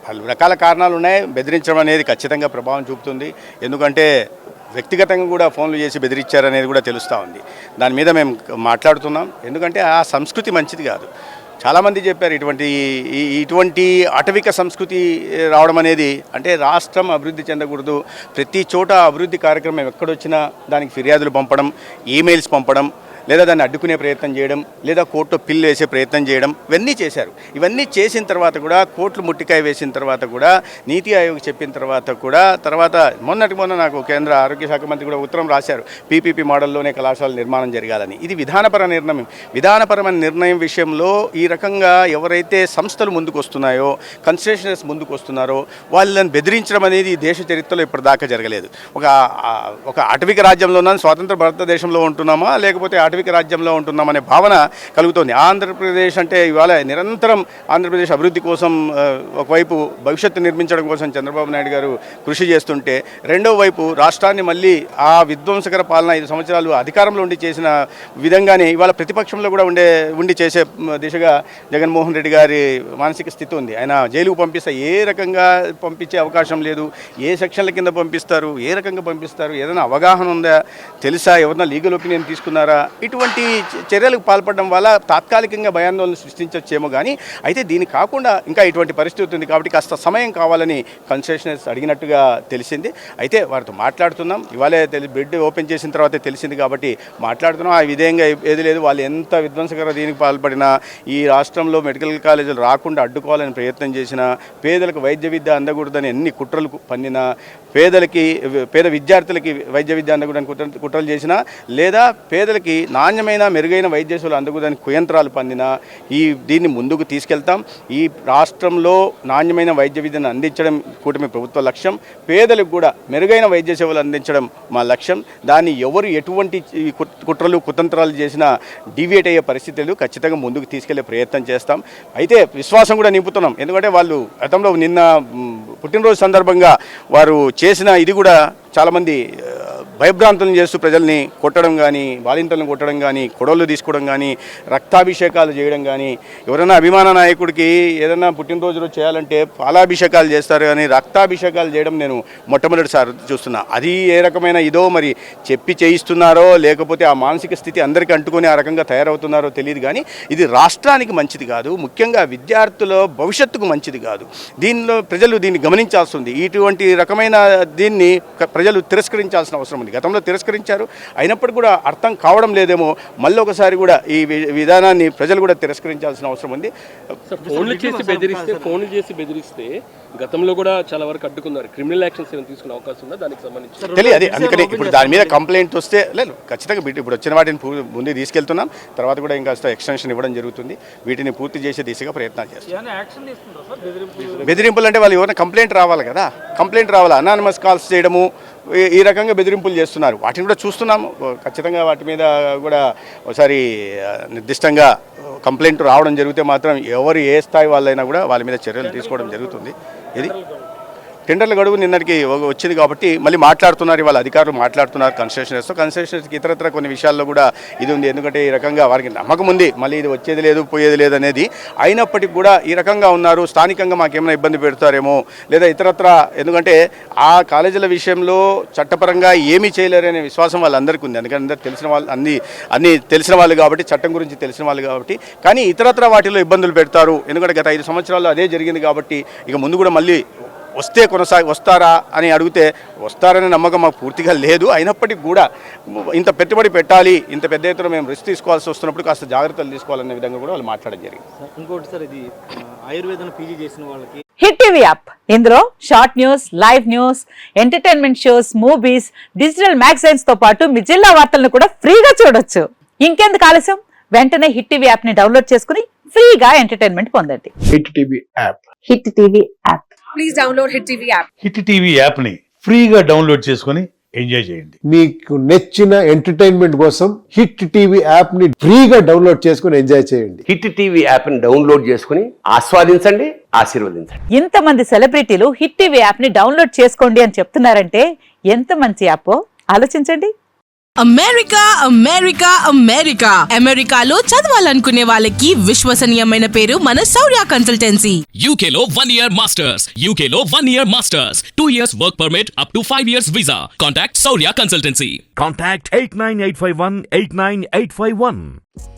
పలు రకాల కారణాలు ఉన్నాయి. బెదిరించడం అనేది ఖచ్చితంగా ప్రభావం చూపుతుంది. ఎందుకంటే వ్యక్తిగతంగా కూడా ఫోన్లు చేసి బెదిరించారనేది కూడా తెలుస్తూ ఉంది. దాని మీద మేము మాట్లాడుతున్నాం. ఎందుకంటే ఆ సంస్కృతి మంచిది కాదు. చాలామంది చెప్పారు ఇటువంటి అటవిక సంస్కృతి రావడం అనేది, అంటే రాష్ట్రం అభివృద్ధి చెందకూడదు, ప్రతి చోట అభివృద్ధి కార్యక్రమం ఎక్కడొచ్చినా దానికి ఫిర్యాదులు పంపడం, ఈమెయిల్స్ పంపడం, లేదా దాన్ని అడ్డుకునే ప్రయత్నం చేయడం, లేదా కోర్టులో పిల్లు వేసే ప్రయత్నం చేయడం, ఇవన్నీ చేశారు. ఇవన్నీ చేసిన తర్వాత కూడా, కోర్టులు ముట్టికాయ వేసిన తర్వాత కూడా, నీతి ఆయోగ్ చెప్పిన తర్వాత మొన్న నాకు కేంద్ర ఆరోగ్య శాఖ మంత్రి కూడా ఉత్తరం రాశారు, పీపీపీ మోడల్లోనే కళాశాల నిర్మాణం జరగాలని. ఇది విధానపరమైన నిర్ణయం విషయంలో ఈ రకంగా ఎవరైతే సంస్థలు ముందుకు వస్తున్నాయో, కన్సెషనర్స్ ముందుకు వస్తున్నారో వాళ్ళని బెదిరించడం అనేది ఈ దేశ చరిత్రలో ఇప్పటిదాకా జరగలేదు. ఒక అటవిక రాజ్యంలో ఉన్నాం, స్వాతంత్ర భారతదేశంలో ఉంటున్నామా లేకపోతే అటవిక రాజ్యంలో ఉంటున్నామనే భావన కలుగుతోంది. ఆంధ్రప్రదేశ్ అంటే ఇవాళ నిరంతరం ఆంధ్రప్రదేశ్ అభివృద్ధి కోసం ఒకవైపు భవిష్యత్తు నిర్మించడం కోసం చంద్రబాబు నాయుడు గారు కృషి చేస్తుంటే, రెండో వైపు రాష్ట్రాన్ని మళ్ళీ ఆ విధ్వంసకర పాలన 5 సంవత్సరాలు అధికారంలో ఉండి చేసిన విధంగానే ఇవాళ ప్రతిపక్షంలో కూడా ఉండి చేసే దిశగా జగన్మోహన్ రెడ్డి గారి మానసిక స్థితి ఉంది. ఆయన జైలుకు పంపిస్తే ఏ రకంగా పంపించే అవకాశం లేదు, ఏ సెక్షన్ల కింద పంపిస్తారు, ఏ రకంగా పంపిస్తారు, ఏదైనా అవగాహన ఉందా, తెలుసా, ఎవరైనా లీగల్ ఒపీనియన్ తీసుకున్నారా, ఇటువంటి చర్యలకు పాల్పడడం వల్ల తాత్కాలికంగా భయాందోళన సృష్టించవచ్చేమో. కానీ అయితే దీనికి కాకుండా ఇంకా ఇటువంటి పరిస్థితి ఉంది కాబట్టి కాస్త సమయం కావాలని కన్సెషనర్స్ అడిగినట్టుగా తెలిసింది. అయితే వారితో మాట్లాడుతున్నాం. ఇవాళే బెడ్ ఓపెన్ చేసిన తర్వాతే తెలిసింది కాబట్టి మాట్లాడుతున్నాం. ఆ విధంగా ఏది లేదు, వాళ్ళు ఎంత విధ్వంసకర దీనికి పాల్పడినా, ఈ రాష్ట్రంలో మెడికల్ కాలేజీలు రాకుండా అడ్డుకోవాలని ప్రయత్నం చేసినా, పేదలకు వైద్య విద్య అందకూడదని ఎన్ని కుట్రలు పన్నినా, పేద విద్యార్థులకి వైద్య విద్య అందకూడదని కుట్రలు చేసినా, లేదా పేదలకి నాణ్యమైన మెరుగైన వైద్య సేవలు అందకూడదని కుయంత్రాలు పన్నినా, దీన్ని ముందుకు తీసుకెళ్తాం. ఈ రాష్ట్రంలో నాణ్యమైన వైద్య విద్యను అందించడం కూటమి ప్రభుత్వ లక్ష్యం. పేదలకు కూడా మెరుగైన వైద్య సేవలు అందించడం మా లక్ష్యం. దాన్ని ఎవరు ఎటువంటి కుట్రలు కుతంత్రాలు చేసినా డివియేట్ అయ్యే పరిస్థితులు ఖచ్చితంగా ముందుకు తీసుకెళ్లే ప్రయత్నం చేస్తాం. అయితే విశ్వాసం కూడా నింపుతున్నాం. ఎందుకంటే వాళ్ళు గతంలో నిన్న పుట్టినరోజు సందర్భంగా వారు చేసిన ఇది కూడా చాలామంది భయభ్రాంతులను చేస్తూ ప్రజల్ని కొట్టడం కానీ, బాలింతలను కొట్టడం కానీ, కొడవళ్ళు తీసుకోవడం కానీ, రక్తాభిషేకాలు చేయడం కానీ, ఎవరైనా అభిమాన నాయకుడికి ఏదైనా పుట్టినరోజులో చేయాలంటే పాలాభిషేకాలు చేస్తారు కానీ రక్తాభిషేకాలు చేయడం నేను మొట్టమొదటిసారి చూస్తున్నా. అది ఏ రకమైన ఇదో మరి చెప్పి చేయిస్తున్నారో లేకపోతే ఆ మానసిక స్థితి అందరికీ అంటుకొని ఆ రకంగా తయారవుతున్నారో తెలియదు. కానీ ఇది రాష్ట్రానికి మంచిది కాదు, ముఖ్యంగా విద్యార్థుల భవిష్యత్తుకు మంచిది కాదు. ప్రజలు దీన్ని గమనించాల్సి ఉంది. ఇటువంటి రకమైన దీన్ని ప్రజలు తిరస్కరించాల్సిన అవసరం ఉంది. గతంలో తిరస్కరించారు, అయినప్పటికీ కూడా అర్థం కావడం లేదేమో. మళ్ళీ ఒకసారి కూడా ఈ విధానాన్ని ప్రజలు కూడా తిరస్కరించాల్సిన అవసరం ఉంది. ఫోన్లు చేసి బెదిరిస్తే గతంలో కూడా చాలా వరకు అడ్డుకున్నారు. క్రిమినల్ యాక్షన్స్ ఏమైనా తీసుకునే అవకాశం ఉందా దానికి సంబంధించి తెలియదు. అందుకని ఇప్పుడు దాని మీద కంప్లైంట్ వస్తే లేదు, ఖచ్చితంగా ఇప్పుడు వచ్చిన వాటిని ముందుకు తీసుకెళ్తున్నాం. తర్వాత కూడా ఇంకా ఎక్స్టెన్షన్ ఇవ్వడం జరుగుతుంది. వీటిని పూర్తి చేసే దిశగా ప్రయత్నాలు చేస్తాం. బెదిరింపులు అంటే వాళ్ళు ఎవరైనా కంప్లైంట్ రావాలి కదా, కంప్లైంట్ రావాలి. అనానిమస్ కాల్స్ చేయడము, ఈ రకంగా బెదిరింపులు చేస్తున్నారు. వాటిని కూడా చూస్తున్నాము. ఖచ్చితంగా వాటి మీద కూడా ఒకసారి నిర్దిష్టంగా కంప్లైంట్ రావడం జరిగితే మాత్రం ఎవరు ఏ స్థాయి వాళ్ళైనా కూడా వాళ్ళ మీద చర్యలు తీసుకోవడం జరుగుతుంది. ఇది టెండర్ల గడువు నిన్నటికి వచ్చింది కాబట్టి మళ్ళీ మాట్లాడుతున్నారు, వాళ్ళ అధికారులు మాట్లాడుతున్నారు కన్సెషనర్స్కి ఇతరత్ర కొన్ని విషయాల్లో కూడా ఇది ఉంది. ఎందుకంటే ఈ రకంగా వారికి నమ్మకం ఉంది, మళ్ళీ ఇది వచ్చేది లేదు పోయేది లేదు అనేది. అయినప్పటికీ కూడా ఈ రకంగా ఉన్నారు. స్థానికంగా మాకేమైనా ఇబ్బంది పెడతారేమో లేదా ఇతరత్ర, ఎందుకంటే ఆ కాలేజీల విషయంలో చట్టపరంగా ఏమీ చేయలేరనే విశ్వాసం వాళ్ళందరికీ ఉంది. అందుకని అందరూ తెలిసిన వాళ్ళు అన్నీ తెలిసిన వాళ్ళు కాబట్టి, చట్టం గురించి తెలిసిన వాళ్ళు కాబట్టి. కానీ ఇతరత్ర వాటిలో ఇబ్బందులు పెడతారు. ఎందుకంటే గత 5 సంవత్సరాల్లో అదే జరిగింది కాబట్టి ఇక ముందు కూడా మళ్ళీ వస్తారా అని అడిగితే వస్తారనే నమ్మకం మాకు పూర్తిగా లేదు. అయినప్పటికీ కూడా ఇంత పెట్టుబడి పెట్టాలి, ఇంత పెద్ద ఎత్తున మేము రిస్క్ తీసుకోవాల్సి వస్తున్నప్పుడు కాస్త జాగ్రత్తలు తీసుకోవాలనే విధంగా కూడా వాళ్ళు మాట్లాడడం జరిగింది. ఇంకోటి సార్, ఇది ఆయుర్వేదం పీజీ చేసిన వాళ్ళకి హిట్ టీవీ యాప్, ఇందులో short news, live news, entertainment shows, movies, digital magazines తో పాటు మీ జిల్లా వార్తలను కూడా ఫ్రీగా చూడొచ్చు. ఇంకెందుకు ఆలస్యం, వెంటనే హిట్ టీవీ యాప్ ని డౌన్లోడ్ చేసుకుని ఫ్రీగా ఎంటర్టైన్మెంట్ పొందండి. Hit TV app. Hit TV app. Please download hit TV app. Hit TV app ని ఫ్రీగా డౌన్లోడ్ చేసుకుని ఎంజాయ్ చేయండి. మీకు నచ్చిన ఎంటర్టైన్మెంట్ కోసం హిట్ టీవీ యాప్ ని ఫ్రీగా డౌన్లోడ్ చేసుకుని ఎంజాయ్ చేయండి. హిట్ టీవీ యాప్ ని డౌన్లోడ్ చేసుకుని ఆస్వాదించండి, ఆశీర్వదించండి. ఇంతమంది సెలబ్రిటీలు హిట్ టీవీ యాప్ ని డౌన్లోడ్ చేసుకోండి అని చెప్తున్నారంటే ఎంత మంచి యాప్ ఆలోచించండి. అమెరికా అమెరికా అమెరికా అమెరికాలో చదవాలనుకునే వాళ్ళకి విశ్వసనీయమైన పేరు మన శౌర్య కన్సల్టెన్సీ. UK లో 1 year masters. UK లో 1 year masters. 2 years work permit up to 5 years visa. Contact Saurya Consultancy. Contact 89851 89851.